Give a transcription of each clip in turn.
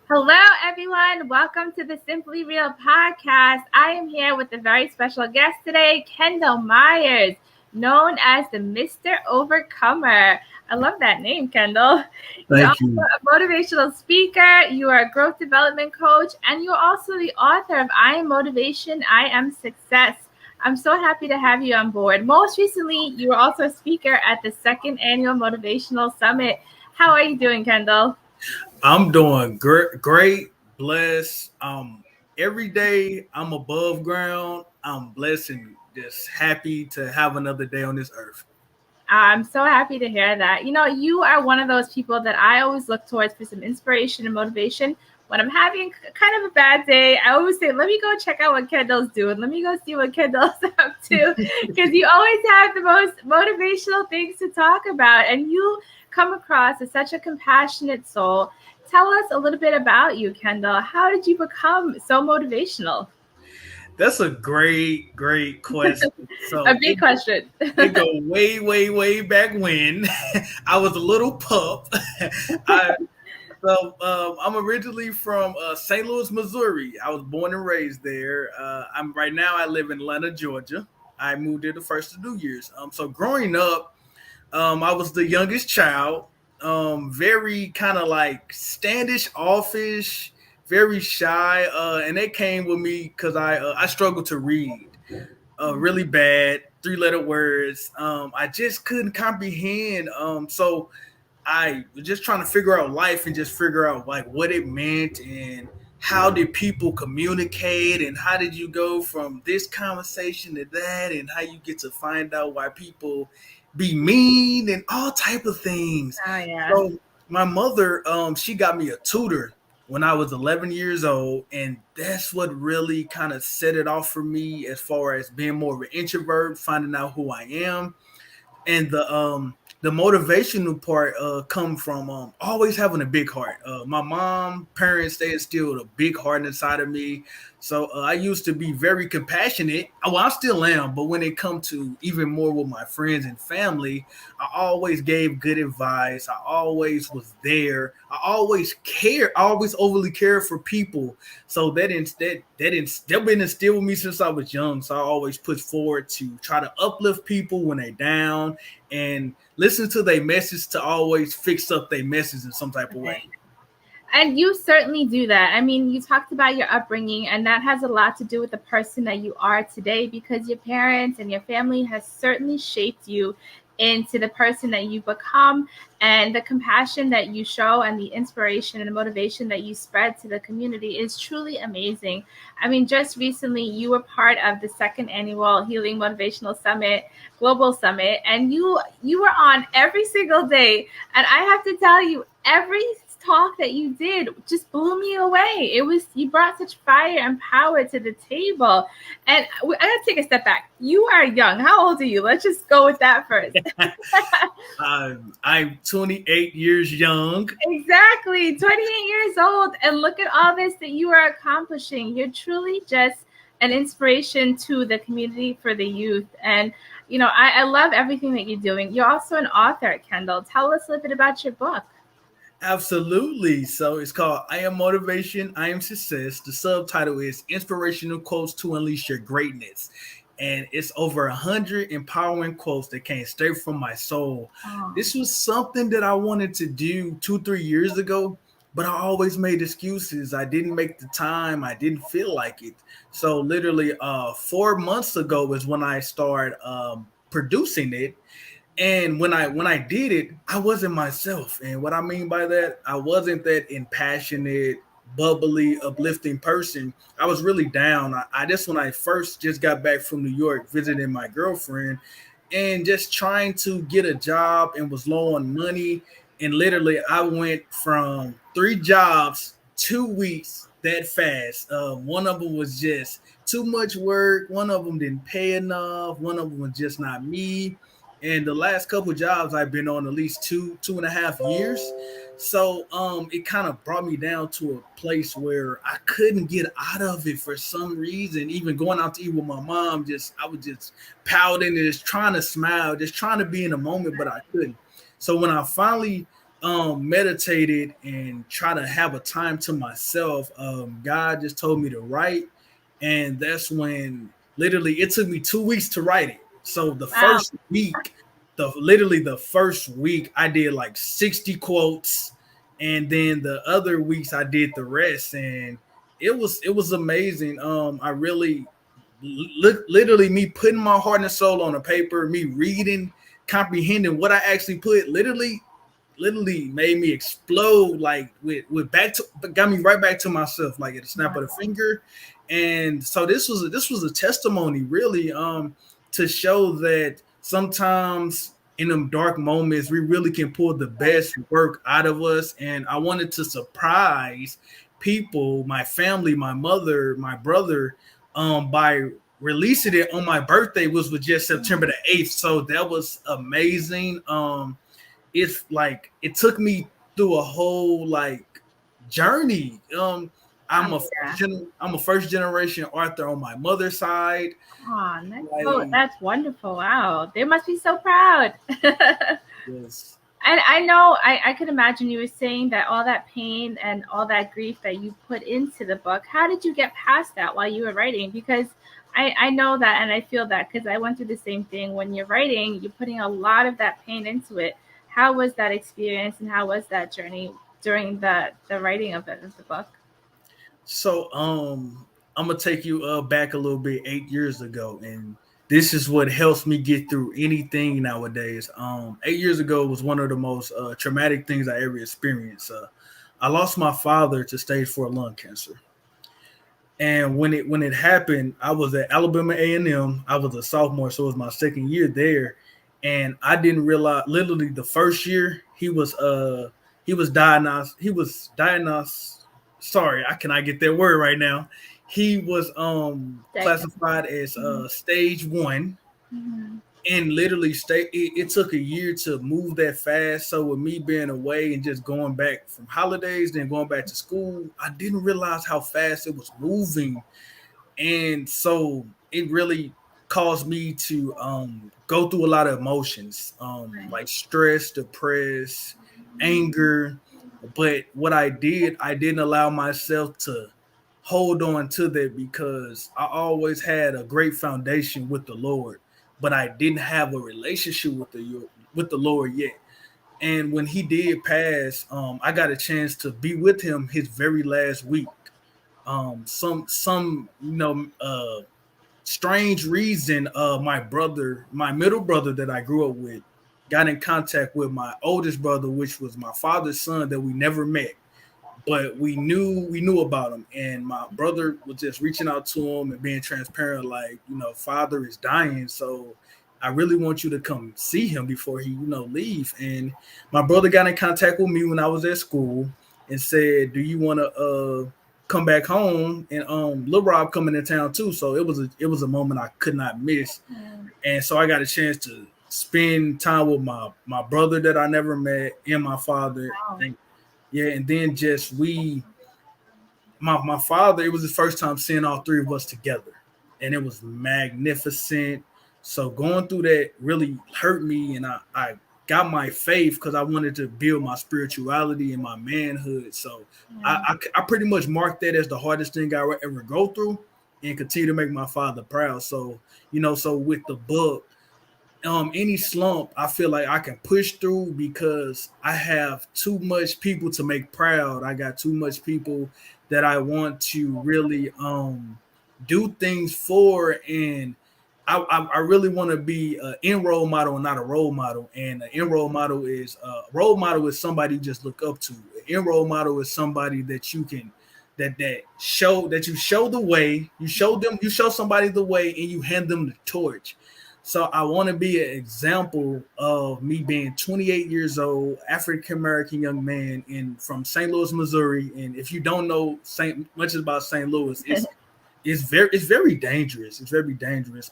Hello, everyone. Welcome to the Simply Real podcast. I am here with a very special guest today, Kendall Myers, known as the Mr. Overcomer. I love that name, Kendall. You're Thank also you. a motivational speaker, you are a growth development coach, and you're also the author of I Am Motivation, I Am Success. I'm so happy to have you on board. Most recently, you were also a speaker at the second annual Motivational Summit. How are you doing, Kendall? I'm doing great, blessed. Every day I'm above ground. I'm blessed and just happy to have another day on this earth. I'm so happy to hear that. You are one of those people that I always look towards for some inspiration and motivation. When I'm having kind of a bad day, I always say, let me go check out what Kendall's doing. Let me go see what Kendall's up to. Because you always have the most motivational things to talk about. And you come across as such a compassionate soul. Tell us a little bit about you, Kendall. How did you become so motivational? That's a great question. A So big question. it go way back when I was a little pup. I I'm originally from St. Louis, Missouri. I was born and raised there. I'm right now. I live in Atlanta, Georgia. I moved there the first of New Year's. So growing up, I was the youngest child. Very kind of like standish, offish, very shy, and that came with me because I struggled to read really bad, three-letter words. I just couldn't comprehend. So I was just trying to figure out life and just figure out like what it meant and how did people communicate and how did you go from this conversation to that and how you get to find out why people be mean and all type of things. Oh, yeah. So my mother, she got me a tutor when I was 11 years old, and that's what really kind of set it off for me as far as being more of an introvert, finding out who I am, and the motivational part come from always having a big heart. My mom, parents, they instilled a big heart inside of me. So I used to be very compassionate. Well, I still am, but when it comes to even more with my friends and family, I always gave good advice. I always was there. I always care. I always overly care for people. So that been instilled with me since I was young. So I always push forward to try to uplift people when they're down and listen to their message to always fix up their message in some type of way. And you certainly do that. I mean, you talked about your upbringing, and that has a lot to do with the person that you are today because your parents and your family has certainly shaped you into the person that you become, and the compassion that you show and the inspiration and the motivation that you spread to the community is truly amazing. I mean, just recently you were part of the second annual Healing Motivational Summit, Global Summit, and you were on every single day. And I have to tell you, every talk that you did just blew me away. You brought such fire and power to the table. And I gotta take a step back. You are young. How old are you? Let's just go with that first. I'm 28 years young. Exactly. 28 years old. And look at all this that you are accomplishing. You're truly just an inspiration to the community for the youth. And, I love everything that you're doing. You're also an author, Kendall. Tell us a little bit about your book. Absolutely. So it's called I Am Motivation, I Am Success. The subtitle is Inspirational Quotes to Unleash Your Greatness. And it's over 100 empowering quotes that came straight from my soul. Oh, This was something that I wanted to do 2, 3 years ago, but I always made excuses. I didn't make the time. I didn't feel like it. So literally 4 months ago is when I started producing it, and when I did it, I wasn't myself. And what I mean by that, I wasn't that impassionate, bubbly, uplifting person. I was really down. I just when I first just got back from New York visiting my girlfriend and just trying to get a job and was low on money. And literally I went from 3 jobs 2 weeks that fast. One of them was just too much work. One of them didn't pay enough. One of them was just not me. And the last couple of jobs I've been on at least 2.5 years. So it kind of brought me down to a place where I couldn't get out of it for some reason. Even going out to eat with my mom, I was just pouting and just trying to smile, just trying to be in the moment, but I couldn't. So when I finally meditated and try to have a time to myself, God just told me to write, and that's when literally it took me 2 weeks to write it. So the Wow. first week, the first week, I did like 60 quotes, and then the other weeks I did the rest, and it was amazing. I really literally me putting my heart and soul on a paper, me reading, comprehending what I actually put, literally made me explode, like with back to got me right back to myself, like at a snap of the finger. And so this was a testimony, really, to show that sometimes in them dark moments we really can pull the best work out of us. And I wanted to surprise people, my family, my mother, my brother, by releasing it on my birthday, which was just September the 8th. So that was amazing. It's like it took me through a whole like journey. Oh, yeah. I'm a first generation Arthur on my mother's side. Oh, that's so Like, that's wonderful. Wow. They must be so proud. And yes. I know I could imagine you were saying that all that pain and all that grief that you put into the book, how did you get past that while you were writing? Because I know that and I feel that because I went through the same thing. When you're writing, you're putting a lot of that pain into it. How was that experience and how was that journey during the writing of the book? So I'm gonna take you back a little bit, 8 years ago, and this is what helps me get through anything nowadays. 8 years ago was one of the most traumatic things I ever experienced. I lost my father to stage 4 lung cancer. And when it happened, I was at Alabama A&M. I was a sophomore, so it was my second year there. And I didn't realize, literally the first year he was diagnosed. He was diagnosed. Sorry, I cannot get that word right now. He was classified as Mhm. stage 1, Mhm. and literally it took a year to move that fast. So with me being away and just going back from holidays, then going back to school, I didn't realize how fast it was moving. And so it really caused me to go through a lot of emotions, Right. like stress, depressed, anger. But what I didn't allow myself to hold on to that, because I always had a great foundation with the Lord, but I didn't have a relationship with the Lord yet. And when he did pass, I got a chance to be with him his very last week. Some strange reason, my middle brother that I grew up with, got in contact with my oldest brother, which was my father's son that we never met, but we knew about him. And my brother was just reaching out to him and being transparent, like, father is dying, so I really want you to come see him before he leave. And my brother got in contact with me when I was at school and said, do you want to come back home? And Lil Rob coming in town too, so it was a moment I could not miss. Mm. And so I got a chance to spend time with my brother that I never met, and my father. Wow. And yeah, and then just my father, it was his first time seeing all three of us together, and it was magnificent. So going through that really hurt me, and I got my faith because I wanted to build my spirituality and my manhood. So Yeah. I pretty much marked that as the hardest thing I would ever go through, and continue to make my father proud. So so with the book, any slump, I feel like I can push through because I have too much people to make proud. I got too much people that I want to really do things for. And I really want to be an in role model and not a role model. And an in role model is somebody you just look up to. An in role model is somebody that you can that you show the way, you show somebody the way, and you hand them the torch. So I want to be an example of me being 28 years old, African American young man from St. Louis, Missouri. And if you don't know much about St. Louis, it's very dangerous. It's very dangerous.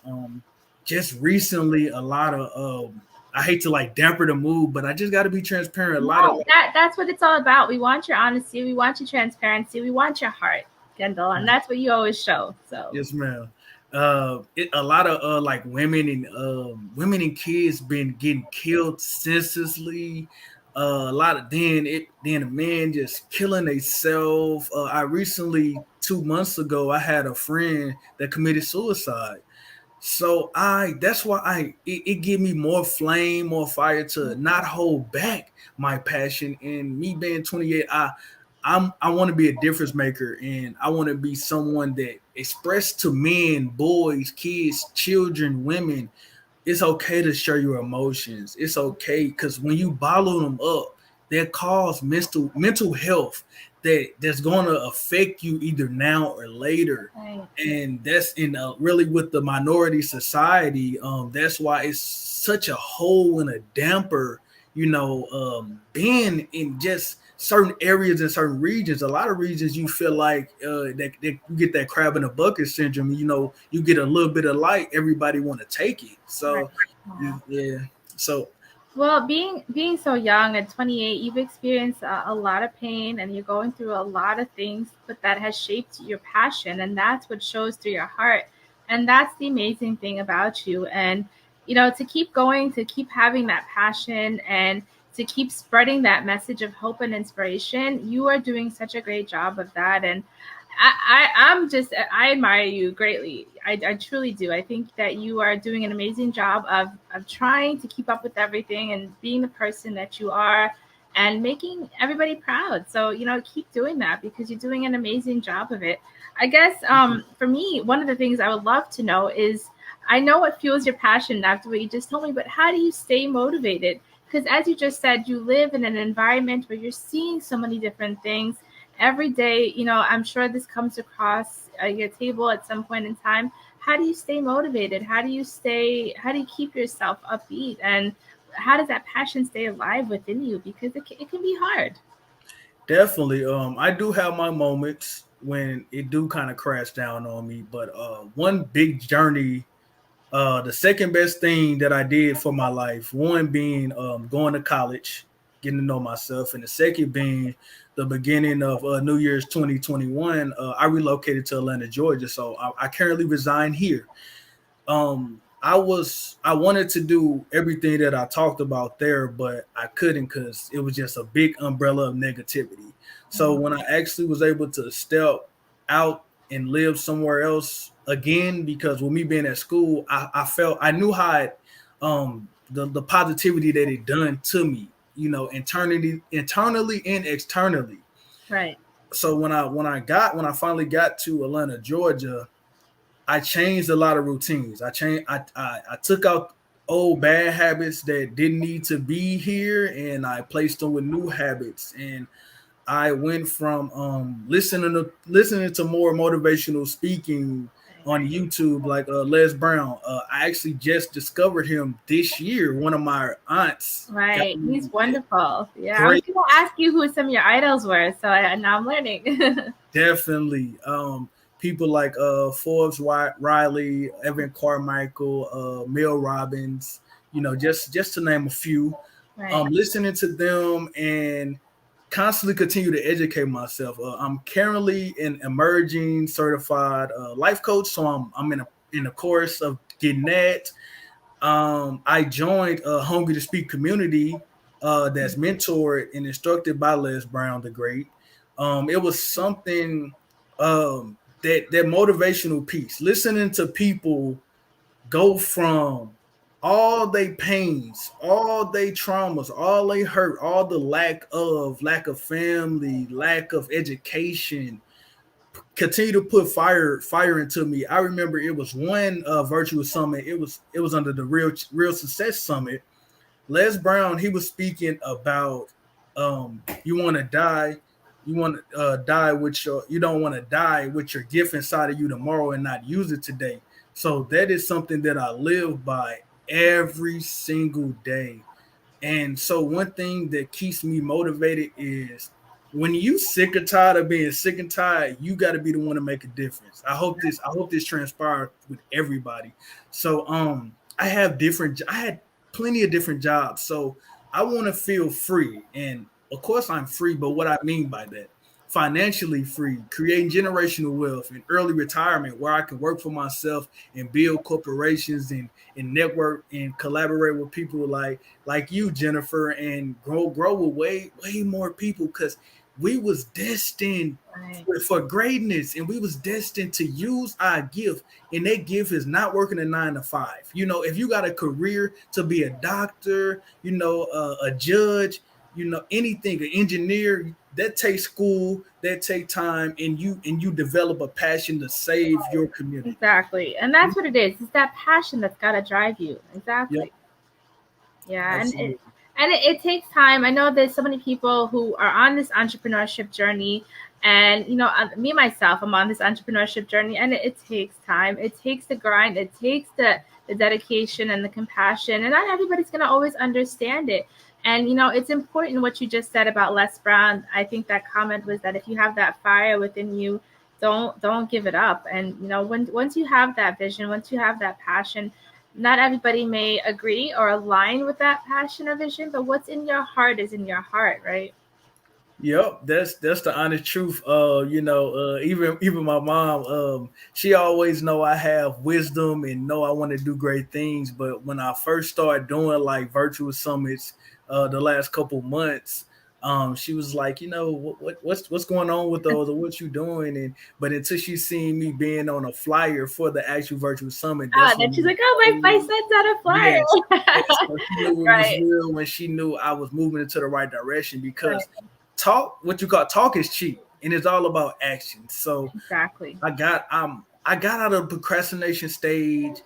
Just recently, a lot of I hate to like damper the mood, but I just got to be transparent. A lot of No, that's what it's all about. We want your honesty, we want your transparency, we want your heart, Kendall, and that's what you always show. So Yes, ma'am. A lot of like women and kids been getting killed senselessly. A lot of then a man just killing themselves. I recently 2 months ago I had a friend that committed suicide. So I that's why it give me more flame, more fire to not hold back my passion. And me being 28, I want to be a difference maker, and I want to be someone that express to men, boys, kids, children, women, it's okay to share your emotions. It's okay because when you bottle them up, that cause mental health that's going to affect you either now or later. Right. And that's in really with the minority society. That's why it's such a hole and a damper. Being in just certain areas in certain regions. A lot of regions you feel like that you get that crab in a bucket syndrome. You get a little bit of light, everybody want to take it. Right. So Wow. yeah. So Well, being so young at 28, you've experienced a lot of pain and you're going through a lot of things, but that has shaped your passion, and that's what shows through your heart. And that's the amazing thing about you. And to keep going, to keep having that passion, and to keep spreading that message of hope and inspiration, you are doing such a great job of that. And I admire you greatly. I truly do. I think that you are doing an amazing job of trying to keep up with everything and being the person that you are and making everybody proud. So, keep doing that because you're doing an amazing job of it. I guess for me, one of the things I would love to know is, I know what fuels your passion after what you just told me, but how do you stay motivated? Because as you just said, you live in an environment where you're seeing so many different things every day. I'm sure this comes across your table at some point in time. How do you stay motivated? How do you keep yourself upbeat? And how does that passion stay alive within you? Because it can be hard. definitely, I do have my moments when it do kind of crash down on me, but one big journey. The second best thing that I did for my life, one being going to college, getting to know myself, and the second being the beginning of New Year's 2021. I relocated to Atlanta, Georgia, so I currently reside here. I wanted to do everything that I talked about there, but I couldn't because it was just a big umbrella of negativity. So when I actually was able to step out and live somewhere else again, because with me being at school, I felt I knew how the positivity that it done to me, internally and externally. Right. So when I finally got to Atlanta, Georgia, I changed a lot of routines. I took out old bad habits that didn't need to be here, and I placed them with new habits. And I went from listening to more motivational speaking on YouTube, like Les Brown. I actually just discovered him this year. One of my aunts got Right. me He's wonderful. Yeah. I was great. going to ask you who some of your idols were. So now I'm learning. Definitely. People like Forbes Riley, Evan Carmichael, Mel Robbins, just to name a few. Right. Listening to them and constantly continue to educate myself. I'm currently an emerging certified life coach, so I'm in a course of getting that. I joined a Hungry to Speak community that's mentored and instructed by Les Brown the Great. It was something that motivational piece. Listening to people go from all they pains, all they traumas, all they hurt, all the lack of family, lack of education, continue to put fire into me. I remember it was one virtual summit. It was under the Real Success Summit. Les Brown, he was speaking about you want to die, you want to die with your you don't want to die with your gift inside of you tomorrow and not use it today. So that is something that I live by every single day. And so one thing that keeps me motivated is when you sick or tired of being sick and tired, you got to be the one to make a difference. I hope this transpires with everybody. So I had plenty of different jobs. So I want to feel free. And of course I'm free, but what I mean by that, financially free, creating generational wealth and early retirement where I can work for myself and build corporations and network and collaborate with people like you, Jennifer, and grow with way more people because we was destined Right. for greatness and we was destined to use our gift, and that gift is not working a 9 to 5. If you got a career to be a doctor, a judge, anything, an engineer, that takes school, that take time, and you develop a passion to save your community. Exactly. And that's what it is. It's that passion that's got to drive you. Yep, Exactly. Yeah, absolutely. it takes time. I know there's so many people who are on this entrepreneurship journey, and me myself, I'm on this entrepreneurship journey, and it takes time. It takes the grind. It takes the dedication and the compassion, and not everybody's gonna always understand it. And it's important what you just said about Les Brown. I think that comment was that if you have that fire within you, don't give it up. And once you have that vision, once you have that passion, not everybody may agree or align with that passion or vision, but what's in your heart is in your heart, right? Yep, that's the honest truth. Even my mom, she always know I have wisdom and know I want to do great things. But when I first started doing like virtual summits, the last couple months, she was like, what's going on with those or what you doing? And but until she seen me being on a flyer for the actual virtual summit, Ah, that's then she's when like, oh, my son's on a yes, flyer. yes, so she knew it was Right, real when she knew I was moving into the right direction right, because what you call talk is cheap and it's all about action. So exactly. I got out of the procrastination stage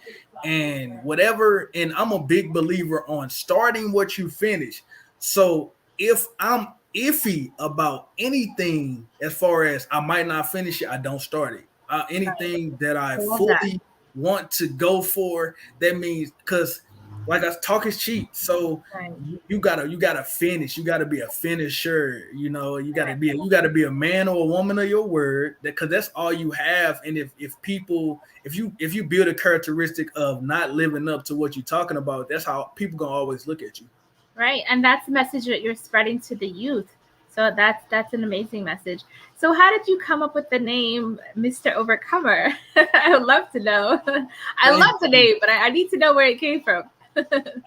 and whatever, and I'm a big believer on starting what you finish. So if I'm iffy about anything as far as I might not finish it, I don't start it. Right. Anything that I I love that. fully want to go for, that means because like I talk is cheap. So Right, you gotta finish. You gotta be a finisher. You gotta right. be a man or a woman of your word. Because that's all you have. And if you build a characteristic of not living up to what you're talking about, that's how people gonna always look at you. Right, and that's the message that you're spreading to the youth. So that's an amazing message. So how did you come up with the name Mr. Overcomer? I would love to know. I Thank love the you. name, but I need to know where it came from.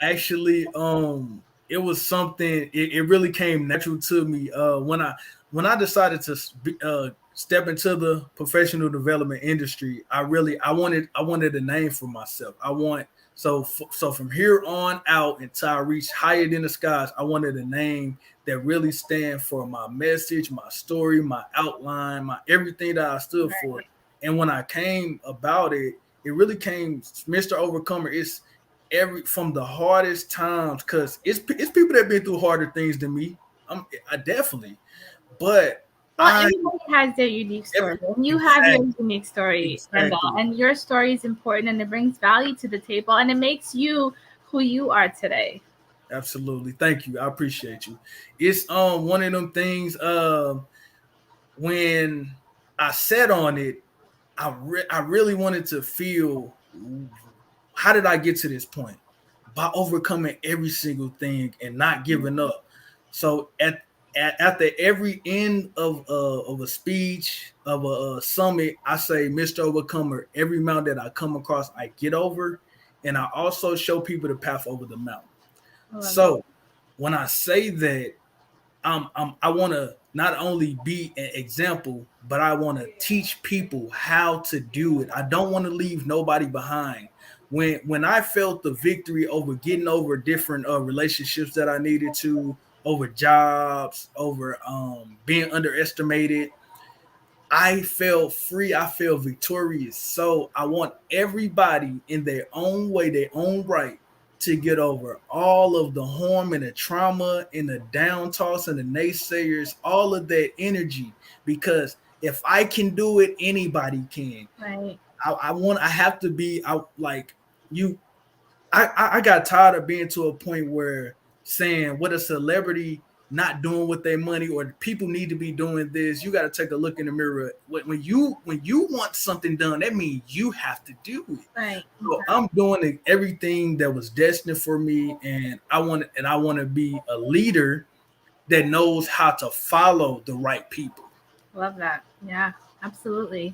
Actually, it was something. It really came natural to me. When I decided to step into the professional development industry, I wanted a name for myself. So from here on out until I reach higher than the skies, I wanted a name that really stand for my message, my story, my outline, my everything that I stood for. And when I came about it, it really came Mr. Overcomer. It's every from the hardest times because it's people that been through harder things than me. I definitely, but Well, I everybody has their unique every story, and you have your exactly unique story, Randall, exactly and your story is important, and it brings value to the table, and it makes you who you are today. absolutely. Thank you. I appreciate you. It's one of them things. When I sat on it, I really wanted to feel how did I get to this point by overcoming every single thing and not giving up. So after every end of a speech of a summit, I say, Mr. Overcomer, every mountain that I come across, I get over, and I also show people the path over the mountain. I love that. So when I say that, I want to not only be an example, but I want to teach people how to do it. I don't want to leave nobody behind. When I felt the victory over getting over different relationships that I needed to, over jobs, over being underestimated, I felt free. I feel victorious. So I want everybody in their own way, their own right, to get over all of the harm and the trauma and the down toss and the naysayers, all of that energy. Because if I can do it, anybody can. Right. I have to be out like you. I got tired of being to a point where saying what a celebrity not doing with their money or people need to be doing this. You got to take a look in the mirror. When you want something done, that means you have to do it. Right. So I'm doing everything that was destined for me, and I want to be a leader that knows how to follow the right people. Love that. Yeah, absolutely.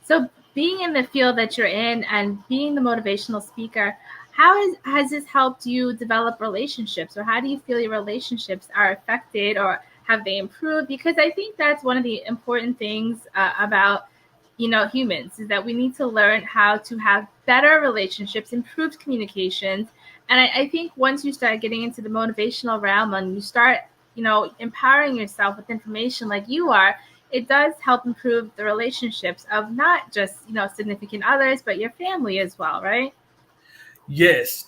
So, being in the field that you're in and being the motivational speaker, has this helped you develop relationships, or how do you feel your relationships are affected, or have they improved? Because I think that's one of the important things about humans, is that we need to learn how to have better relationships, improved communications. And I think once you start getting into the motivational realm and you start empowering yourself with information like you are, it does help improve the relationships of not just significant others, but your family as well, right? Yes,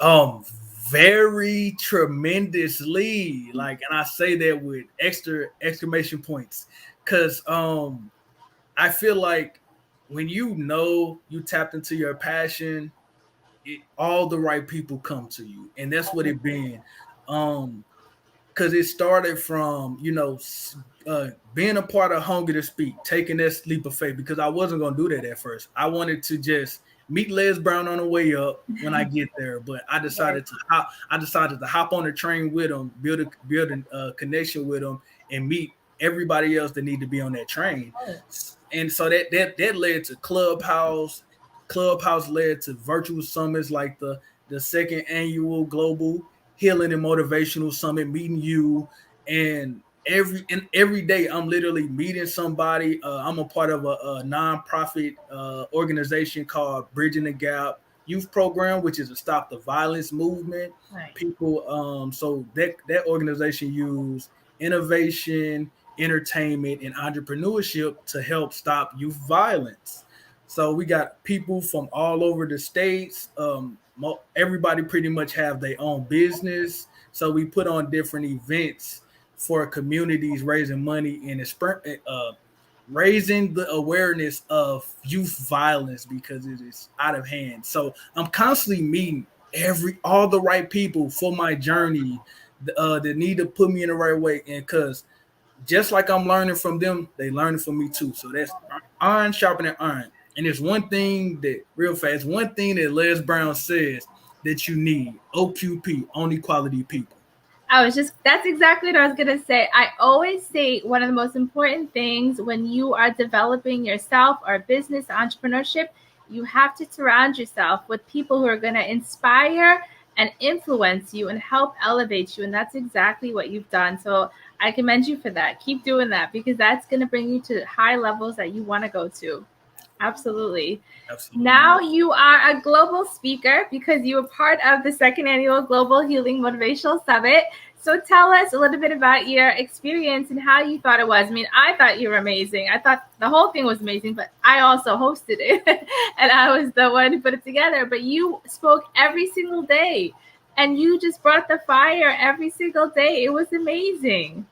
very tremendously. Like, and I say that with extra exclamation points, because I feel like when you tapped into your passion, all the right people come to you, and that's what it been. Um, because it started from being a part of Hunger to Speak, taking that leap of faith, because I wasn't gonna do that at first. I wanted to just meet Les Brown on the way up when I get there, but Yes. I decided to hop on the train with him, build a connection with him, and meet everybody else that need to be on that train. And so that led to Clubhouse. Clubhouse led to virtual summits like the second annual Global Healing and Motivational Summit, meeting you, and every day I'm literally meeting somebody. I'm a part of a nonprofit organization called Bridging the Gap Youth Program, which is a stop the violence movement. Right. People, so that organization use innovation, entertainment, and entrepreneurship to help stop youth violence. So we got people from all over the states. Everybody pretty much have their own business. So we put on different events for communities, raising money and raising the awareness of youth violence because it is out of hand. So I'm constantly meeting all the right people for my journey that need to put me in the right way. And because just like I'm learning from them, they learning from me too. So that's iron sharpening iron. And it's one thing that real fast, one thing that Les Brown says that you need: OQP, only quality people. That's exactly what I was going to say. I always say one of the most important things when you are developing yourself or business entrepreneurship, you have to surround yourself with people who are going to inspire and influence you and help elevate you. And that's exactly what you've done. So I commend you for that. Keep doing that, because that's going to bring you to high levels that you want to go to. Absolutely. Absolutely. Now you are a global speaker because you were part of the second annual Global Healing Motivational Summit. So tell us a little bit about your experience and how you thought it was. I mean, I thought you were amazing. I thought the whole thing was amazing, but I also hosted it and I was the one who put it together. But you spoke every single day and you just brought the fire every single day. It was amazing.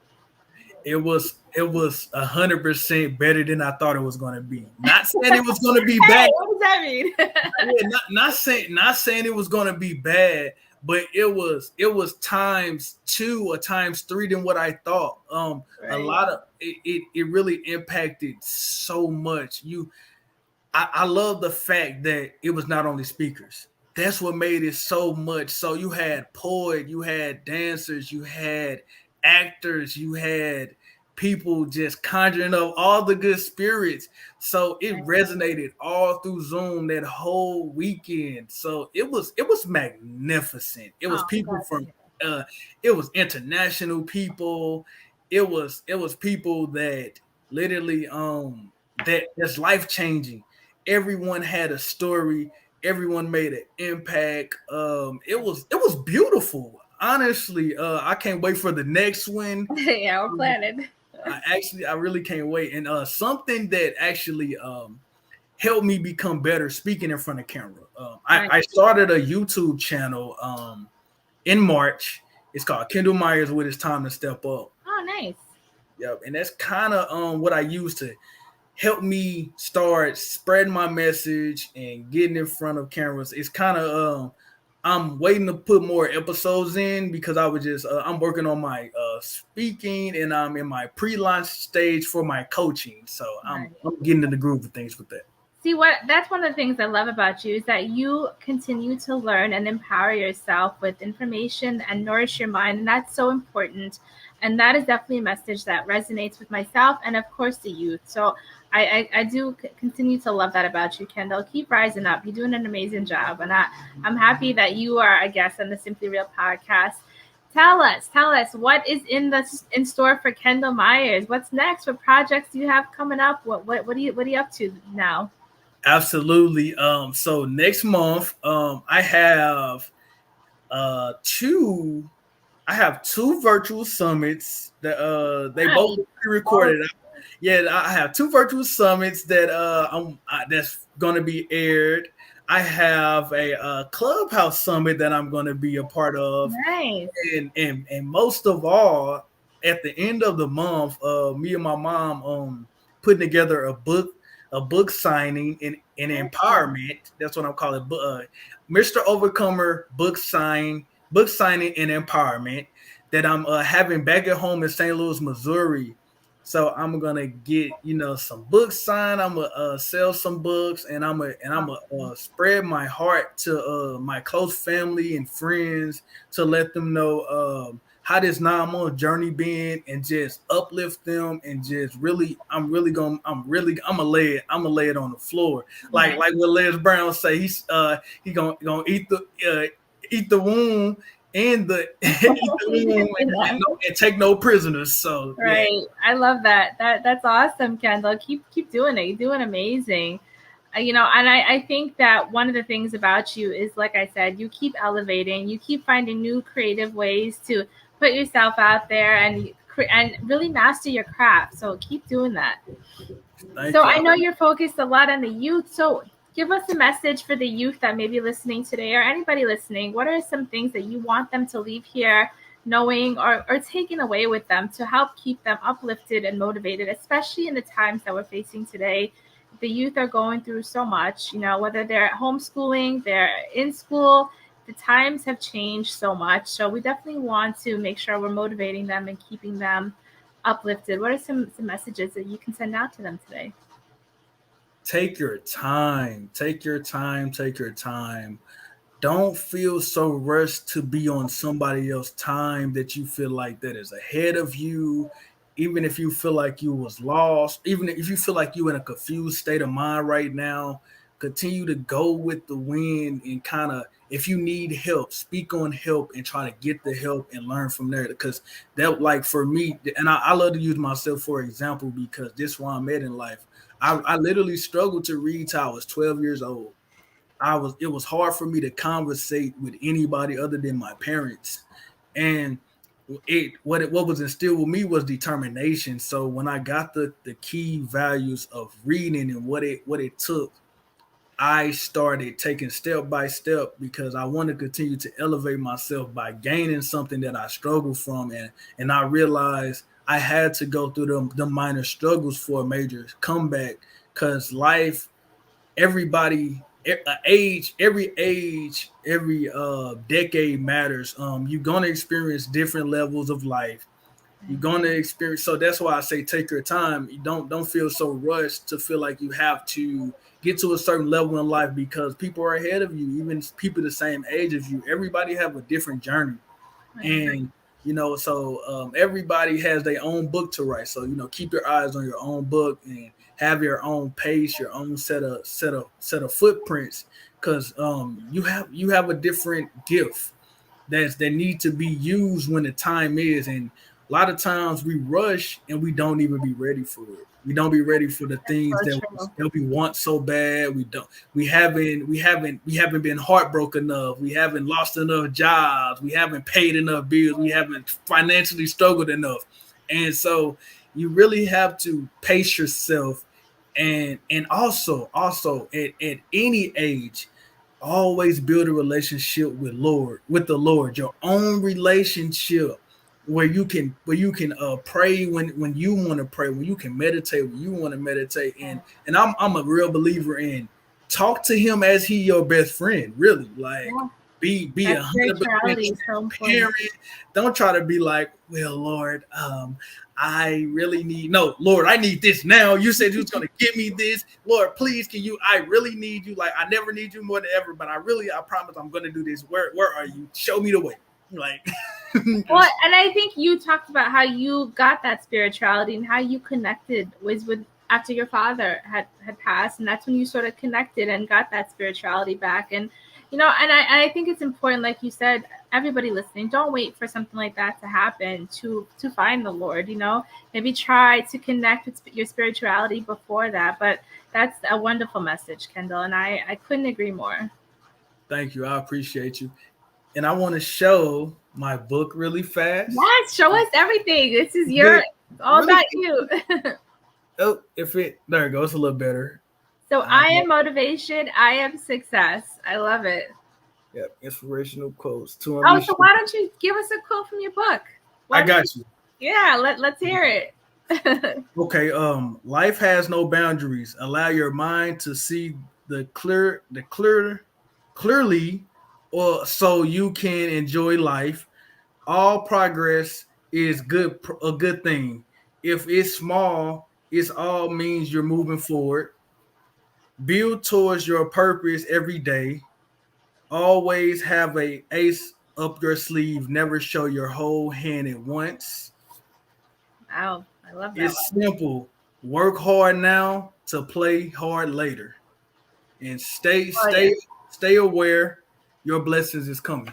It was 100% better than I thought it was going to be. Not saying it was going to be Hey, bad. what does that mean? Yeah, not saying it was going to be bad, but it was times two or times three than what I thought. A Right. lot of it really impacted so much. I love the fact that it was not only speakers. That's what made it so much. So you had poet, you had dancers, you had actors, you had people just conjuring up all the good spirits. So it resonated all through Zoom that whole weekend. So it was magnificent. It was Oh, I'm people glad to from hear. uh it was international people. It was people that literally that's life changing. Everyone had a story. Everyone made an impact. It was beautiful. Honestly, I can't wait for the next one. Yeah, we're planning. I really can't wait. And something that actually helped me become better speaking in front of camera. Right. I started a YouTube channel in March. It's called Kendall Myers with It's Time to Step Up. Oh, nice. Yep, and that's kind of what I use to help me start spreading my message and getting in front of cameras. It's kind of I'm waiting to put more episodes in because I'm working on my speaking, and I'm in my pre-launch stage for my coaching. So I'm Right. I'm getting in the groove of things with that. See, what that's one of the things I love about you is that you continue to learn and empower yourself with information and nourish your mind, and that's so important. And that is definitely a message that resonates with myself and, of course, the youth. So I do continue to love that about you, Kendall. Keep rising up. You're doing an amazing job. And I'm happy that you are a guest on the Simply Real podcast. Tell us what is in store for Kendall Myers. What's next? What projects do you have coming up? What are you up to now? Absolutely. So next month, uh two I have two virtual summits that they both Nice. Oh, pre-recorded. Yeah, I have two virtual summits that that's going to be aired. I have a clubhouse summit that I'm going to be a part of, nice. and most of all, at the end of the month, me and my mom putting together a book signing and Awesome. empowerment. That's what I'm calling it. Mr. Overcomer book signing and empowerment that I'm having back at home in St. Louis, Missouri. So I'm gonna get some books signed. I'm gonna sell some books, and I'm gonna Awesome. spread my heart to my close family and friends to let them know how this 9 month journey been, and just uplift them, and just really I'm gonna lay it on the floor, Nice. like what Les Brown say. He gonna eat the wound and the eat the You wound can say that. and take no prisoners. So yeah. Right. I love that. That's awesome, Kendall. Keep doing it. You're doing amazing. And I think that one of the things about you is, like I said, you keep elevating, you keep finding new creative ways to put yourself out there and really master your craft. So keep doing that. So Thank I you. know you're focused a lot on the youth. So give us a message for the youth that may be listening today, or anybody listening. What are some things that you want them to leave here knowing, or taking away with them to help keep them uplifted and motivated, especially in the times that we're facing today? The youth are going through so much, whether they're at homeschooling, they're in school. The times have changed so much. So we definitely want to make sure we're motivating them and keeping them uplifted. What are some messages that you can send out to them today? Take your time. Take your time. Take your time. Don't feel so rushed to be on somebody else's time that you feel like that is ahead of you. Even if you feel like you was lost, even if you feel like you in a confused state of mind right now, continue to go with the wind, and kind of, if you need help, speak on help and try to get the help and learn from there. Because that, like for me, and I love to use myself for example, because this is where I'm at in life. I literally struggled to read till I was 12 years old. It was hard for me to conversate with anybody other than my parents. And what was instilled with me was determination. So when I got the key values of reading and what it took, I started taking step by step, because I want to continue to elevate myself by gaining something that I struggle from, and I realized I had to go through the minor struggles for a major comeback, because life, everybody, every decade matters. You're gonna experience different levels of life. You're gonna experience, so that's why I say take your time. You don't feel so rushed to feel like you have to get to a certain level in life, because people are ahead of you, even people the same age as you. Everybody have a different journey, Right. and so everybody has their own book to write. So keep your eyes on your own book, and have your own pace, your own set of footprints, because you have a different gift that need to be used when the time is. And a lot of times we rush and we don't even be ready for it. We don't be ready for the That's things so that true. we want so bad. We haven't been heartbroken enough. We haven't lost enough jobs. We haven't paid enough bills. We haven't financially struggled enough. And so you really have to pace yourself, and also at any age, always build a relationship with the Lord, your own relationship, where you can pray when you want to pray, when you can meditate when you want to meditate. And I'm a real believer in talk to him as he your best friend, really. Like, Yeah, be that 100% spirituality is so important. transparent. Don't try to be like, well, Lord, I really need, no, Lord, I need this now. You said you was gonna give me this. Lord, please, can you, I really need you. Like, I never need you more than ever, but I promise I'm gonna do this. Where are you? Show me the way. Like, Well, and I think you talked about how you got that spirituality and how you connected with after your father had passed, and that's when you sort of connected and got that spirituality back. And and I think it's important, like you said, everybody listening, don't wait for something like that to happen to find the Lord. Maybe try to connect with your spirituality before that. But that's a wonderful message, Kendall, and I couldn't agree more. thank you. I appreciate you. And I want to show my book really fast. Yes, show us everything. This is Really, all really. about you. Oh, if it there it goes, a little better. So I am motivation. I am success. I love it. Yeah, inspirational quotes to Oh, unleash. so why don't you give us a quote from your book? I got you. Yeah, let's hear it. Okay. Life has no boundaries. Allow your mind to see clearly, or so you can enjoy life. All progress is a good thing. If it's small, it's all means you're moving forward. Build towards your purpose every day. Always have a ace up your sleeve. Never show your whole hand at once. Wow, I love that It's one. simple. Work hard now to play hard later. And stay Oh yeah. stay stay aware your blessings is coming.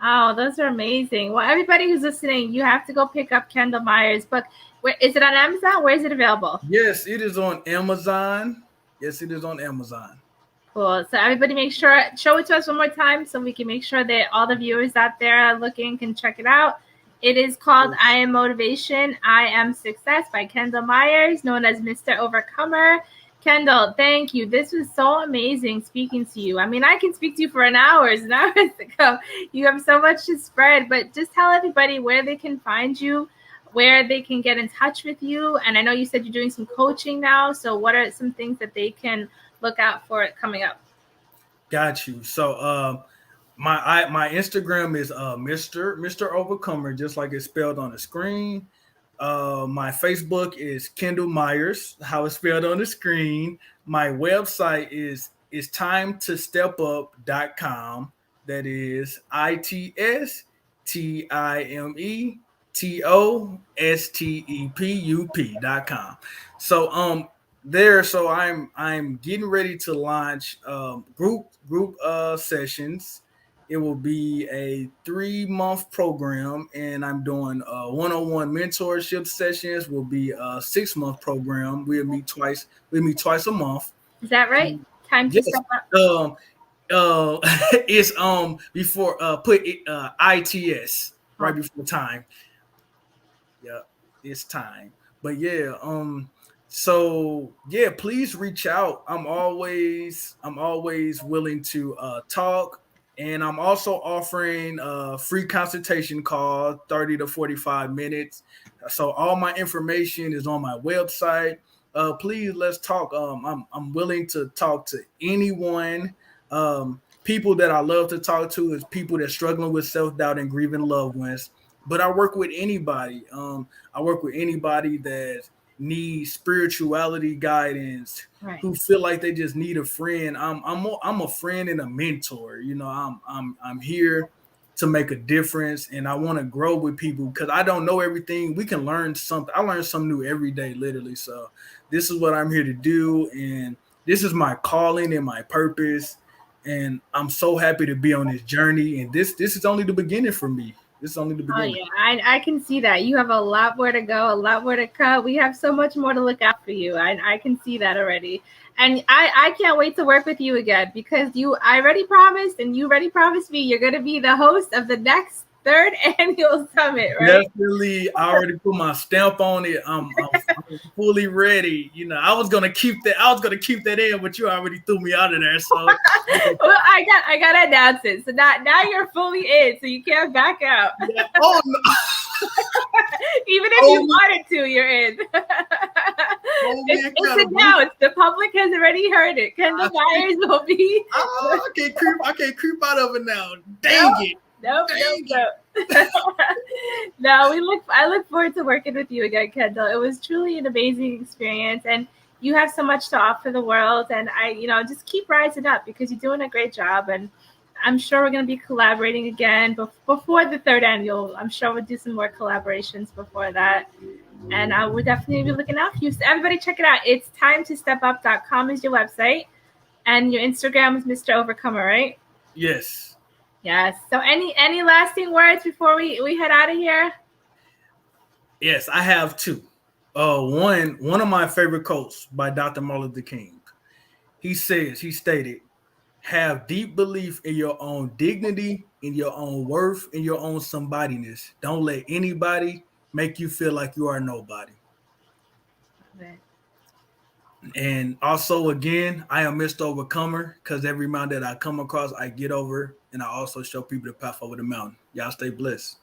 Oh, those are amazing. Well, everybody who's listening, you have to go pick up Kendall Myers' book. Where is it on Amazon? Where is it available? Yes, it is on Amazon. Yes, it is on Amazon. Cool. So everybody make sure, show it to us one more time so we can make sure that all the viewers out there looking can check it out. It is called I Am Motivation, I Am Success by Kendall Myers, known as Mr. Overcomer. Kendall, thank you. This was so amazing speaking to you. I mean, I can speak to you for hours and hours to come. You have so much to spread, but just tell everybody where they can find you, where they can get in touch with you. And I know you said you're doing some coaching now. So what are some things that they can look out for it coming up? Got you. So my Instagram is Mr. Overcomer, just like it's spelled on the screen. My Facebook is Kendall Myers, how it's spelled on the screen. My website is timetostep.up.com. That is ITSTIMETOSTEPUP.com. So I'm getting ready to launch group sessions. It will be a 3-month program, and I'm doing one-on-one mentorship sessions. Will be a 6-month program. We meet twice a month. Is that right? Time to Yes. step up. It's before put it ITS right before time. Yeah, it's time. But yeah, so yeah, please reach out. I'm always willing to talk, and I'm also offering a free consultation call, 30 to 45 minutes. So all my information is on my website. Please let's talk. I'm willing to talk to anyone. People that I love to talk to is people that struggling with self-doubt and grieving loved ones. But I work with anybody. I work with anybody that needs spirituality guidance, Right. who feel like they just need a friend. I'm a friend and a mentor. I'm here to make a difference, and I want to grow with people because I don't know everything. We can learn something. I learn something new every day, literally. So this is what I'm here to do, and this is my calling and my purpose. And I'm so happy to be on this journey. And this is only the beginning for me. This is only the Oh beginning. yeah, I can see that. You have a lot more to go, a lot more to come. We have so much more to look out for you. I can see that already. And I can't wait to work with you again because I already promised and you already promised me you're gonna be the host of the next 3rd annual summit, right? Definitely, I already put my stamp on it. I'm fully ready. I was gonna keep that. I was gonna keep that in, but you already threw me out of there. So Well, I gotta announce it. So now you're fully in, so you can't back out. yeah. Oh no. Even if you wanted to, you're in. It's announced. The public has already heard it. Kendall Myers will be. I can't creep out of it now. Dang it. Nope. No, I look forward to working with you again, Kendall. It was truly an amazing experience, and you have so much to offer the world. And I just keep rising up because you're doing a great job. And I'm sure we're going to be collaborating again before the third annual. I'm sure we'll do some more collaborations before that. And I will definitely be looking out for you. So everybody check it out. It's timetostep.com is your website. And your Instagram is Mr. Overcomer, right? Yes. Yes. So any lasting words before we head out of here? Yes, I have two. One of my favorite quotes by Dr. Martin Luther King. He stated, have deep belief in your own dignity, in your own worth, in your own somebodyness. Don't let anybody make you feel like you are nobody. Okay. And also, again, I am Mr. Overcomer because every mountain that I come across, I get over, and I also show people the path over the mountain. Y'all stay blessed.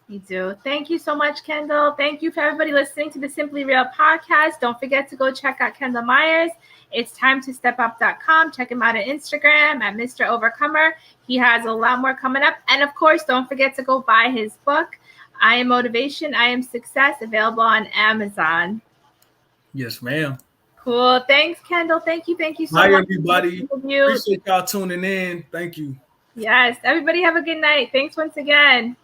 You do. Thank you so much, Kendall. Thank you for everybody listening to the Simply Real podcast. Don't forget to go check out Kendall Myers. It's timetostep.com. Check him out on Instagram at Mr. Overcomer. He has a lot more coming up. And of course, don't forget to go buy his book, I Am Motivation, I Am Success, available on Amazon. Yes, ma'am. Cool. Thanks, Kendall. Thank you. Thank you so Bye, much. everybody. Appreciate y'all tuning in. Thank you. Yes. Everybody have a good night. Thanks once again.